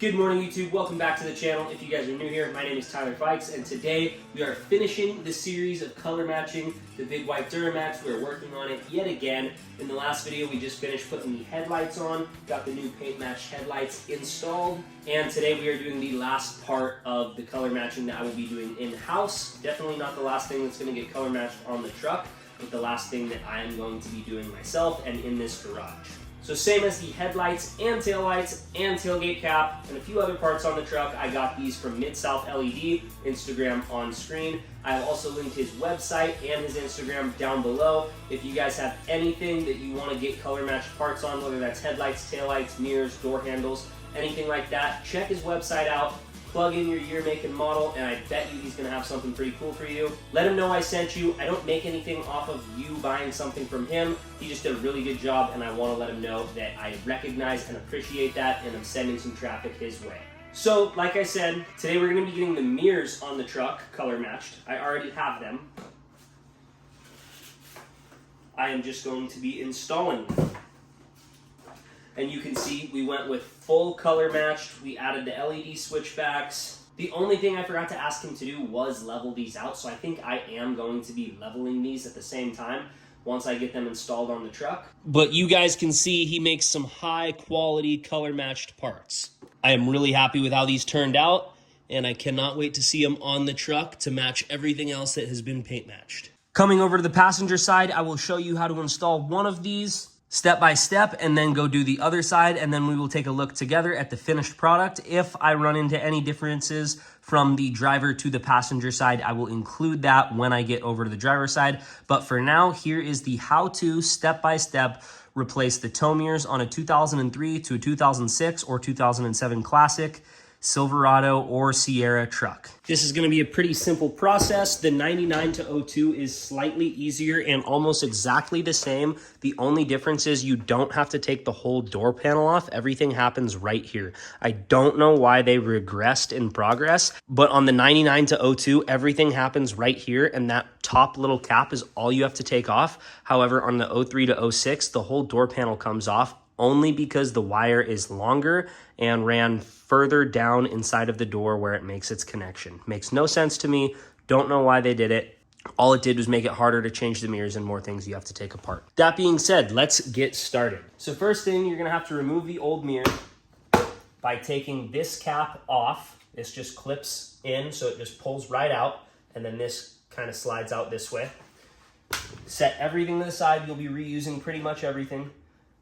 Good morning, YouTube. Welcome back to the channel. If you guys are new here, my name is Tyler Fikes, and today we are finishing the series of color matching the big white Duramax. We're working on it yet again. In the last video, we just finished putting the headlights on, got the new paint match headlights installed, and today we are doing the last part of the color matching that I will be doing in-house. Definitely not the last thing that's going to get color matched on the truck, but the last thing that I am going to be doing myself and in this garage. So same as the headlights and taillights and tailgate cap and a few other parts on the truck, I got these from Mid-South LED, Instagram on screen. I have also linked his website and his Instagram down below. If you guys have anything that you want to get color matched parts on, whether that's headlights, taillights, mirrors, door handles, anything like that, check his website out. Plug in your year, make, and model, and I bet you he's going to have something pretty cool for you. Let him know I sent you. I don't make anything off of you buying something from him. He just did a really good job, and I want to let him know that I recognize and appreciate that, and I'm sending some traffic his way. So, like I said, today we're going to be getting the mirrors on the truck color matched. I already have them. I am just going to be installing them. And you can see we went with full color matched. We added the LED switchbacks. The only thing I forgot to ask him to do was level these out. So I think I am going to be leveling these at the same time once I get them installed on the truck. But you guys can see he makes some high quality color matched parts. I am really happy with how these turned out, and I cannot wait to see them on the truck to match everything else that has been paint matched. Coming over to the passenger side, I will show you how to install one of these step by step, and then go do the other side, and then we will take a look together at the finished product. If I run into any differences from the driver to the passenger side, I will include that when I get over to the driver's side. But for now, here is the how-to step-by-step replace the tow mirrors on a 2003 to a 2006 or 2007 Classic, Silverado, or Sierra truck. This is going to be a pretty simple process. The 99 to 02 is slightly easier and almost exactly the same. The only difference is you don't have to take the whole door panel off. Everything happens right here. I don't know why they regressed in progress, but on the 99 to 02, everything happens right here, and that top little cap is all you have to take off. However, on the 03 to 06, the whole door panel comes off, only because the wire is longer and ran further down inside of the door where it makes its connection. Makes no sense to me. Don't know why they did it. All it did was make it harder to change the mirrors and more things you have to take apart. That being said, let's get started. So first thing, you're gonna have to remove the old mirror by taking this cap off. This just clips in, so it just pulls right out, and then this kind of slides out this way. Set everything to the side. You'll be reusing pretty much everything.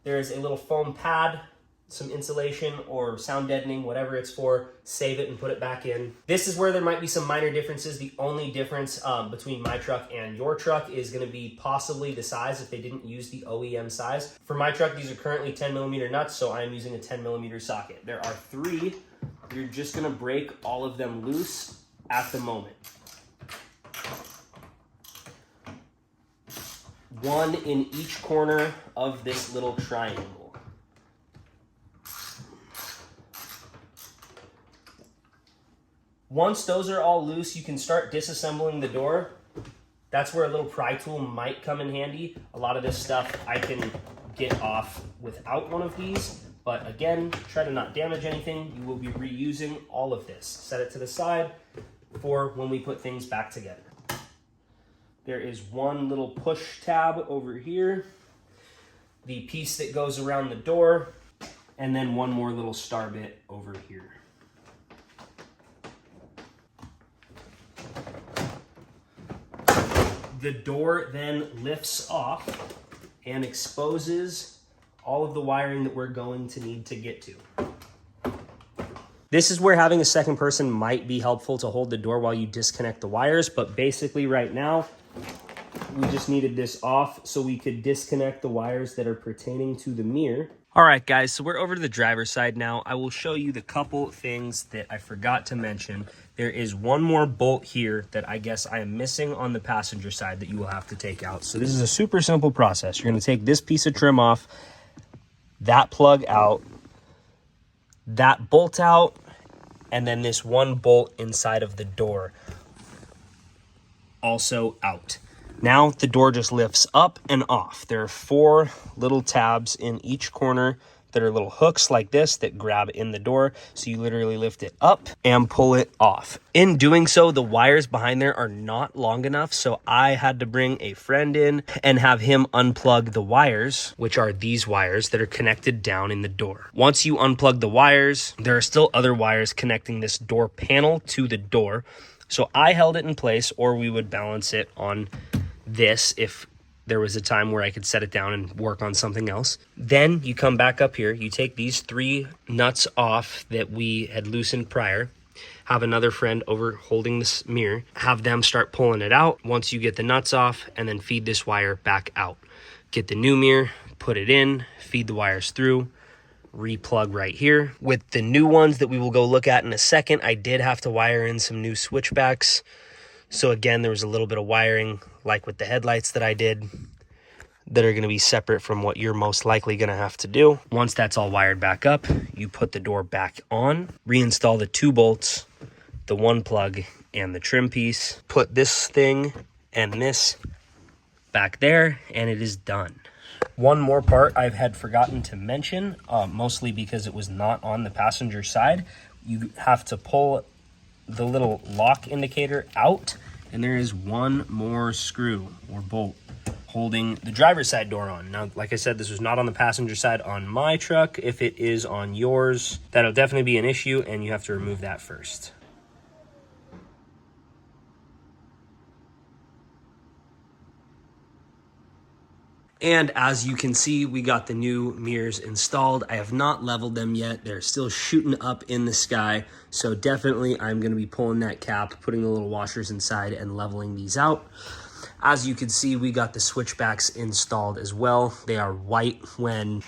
There is a little foam pad, some insulation or sound deadening, whatever it's for. Save it and put it back in. This is where there might be some minor differences. The only difference between my truck and your truck is going to be possibly the size if they didn't use the OEM size. For my truck, these are currently 10mm nuts, so I'm using a 10mm socket. There are 3. You're just going to break all of them loose at the moment. 1 in each corner of this little triangle. Once those are all loose, you can start disassembling the door. That's where a little pry tool might come in handy. A lot of this stuff I can get off without one of these, but again, try to not damage anything. You will be reusing all of this. Set it to the side for when we put things back together. There is one little push tab over here, the piece that goes around the door, and then one more little star bit over here. The door then lifts off and exposes all of the wiring that we're going to need to get to. This is where having a second person might be helpful to hold the door while you disconnect the wires, but basically right now, we just needed this off so we could disconnect the wires that are pertaining to the mirror. All right, guys, so we're over to the driver's side now. I will show you the couple things that I forgot to mention. There is one more bolt here that I guess I am missing on the passenger side that you will have to take out. So this is a super simple process. You're gonna take this piece of trim off, that plug out, that bolt out, and then this one bolt inside of the door also out. Now the door just lifts up and off. There are 4 little tabs in each corner that are little hooks like this that grab in the door. So you literally lift it up and pull it off. In doing so, the wires behind there are not long enough. So I had to bring a friend in and have him unplug the wires, which are these wires that are connected down in the door. Once you unplug the wires, there are still other wires connecting this door panel to the door. So I held it in place, or we would balance it on this if there was a time where I could set it down and work on something else. Then you come back up here, you take these 3 nuts off that we had loosened prior, have another friend over holding this mirror, have them start pulling it out once you get the nuts off, and then feed this wire back out. Get the new mirror, put it in, feed the wires through, replug right here. With the new ones that we will go look at in a second, I did have to wire in some new switchbacks. So again, there was a little bit of wiring, like with the headlights that I did, that are going to be separate from what you're most likely going to have to do. Once that's all wired back up, you put the door back on, reinstall the 2 bolts, the 1 plug, and the trim piece. Put this thing and this back there, and it is done. One more part I had forgotten to mention, mostly because it was not on the passenger side. You have to pull the little lock indicator out, and there is 1 more screw or bolt holding the driver's side door on. Now, like I said, this was not on the passenger side on my truck. If it is on yours, that'll definitely be an issue, and you have to remove that first. And as you can see, we got the new mirrors installed. I have not leveled them yet. They're still shooting up in the sky. So definitely I'm gonna be pulling that cap, putting the little washers inside and leveling these out. As you can see, we got the switchbacks installed as well. They are white when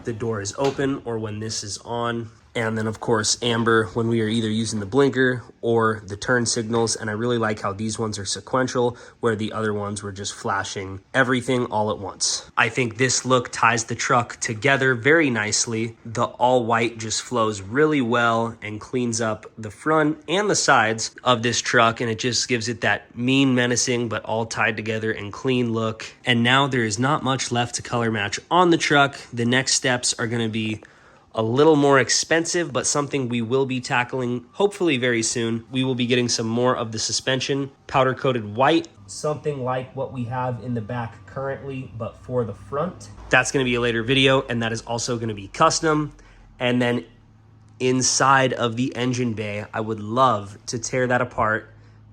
the door is open or when this is on. And then of course, amber when we are either using the blinker or the turn signals. And I really like how these ones are sequential, where the other ones were just flashing everything all at once. I think this look ties the truck together very nicely. The all white just flows really well and cleans up the front and the sides of this truck. And it just gives it that mean, menacing, but all tied together and clean look. And now there is not much left to color match on the truck. The next steps are gonna be a little more expensive, but something we will be tackling hopefully very soon. We will be getting some more of the suspension powder coated white, something like what we have in the back currently, but for the front. That's gonna be a later video, and that is also gonna be custom. And then inside of the engine bay, I would love to tear that apart,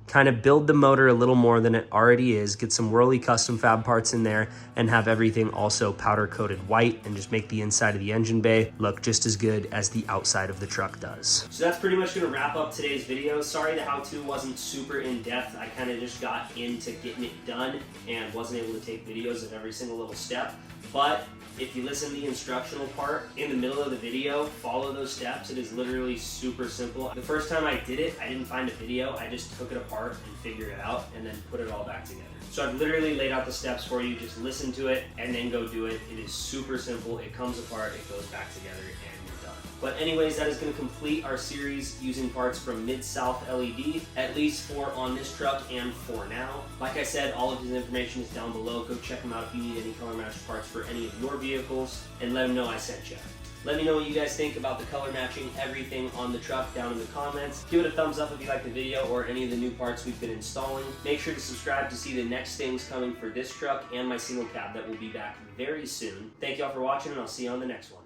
kind of build the motor a little more than it already is, get some Whirly custom fab parts in there, and have everything also powder coated white, and just make the inside of the engine bay look just as good as the outside of the truck does. So that's pretty much gonna wrap up today's video. Sorry the how-to wasn't super in-depth. I kind of just got into getting it done and wasn't able to take videos of every single little step. But if you listen to the instructional part in the middle of the video, follow those steps. It is literally super simple. The first time I did it, I didn't find a video. I just took it apart and figured it out and then put it all back together. So I've literally laid out the steps for you. Just listen to it and then go do it. It is super simple. It comes apart, it goes back together, and you're done. But anyways, that is going to complete our series using parts from Mid-South LED, at least for on this truck and for now. Like I said, all of his information is down below. Go check him out if you need any color match parts for any of your vehicles, and let him know I sent you. Let me know what you guys think about the color matching everything on the truck down in the comments. Give it a thumbs up if you like the video or any of the new parts we've been installing. Make sure to subscribe to see the next things coming for this truck and my single cab that will be back very soon. Thank you all for watching, and I'll see you on the next one.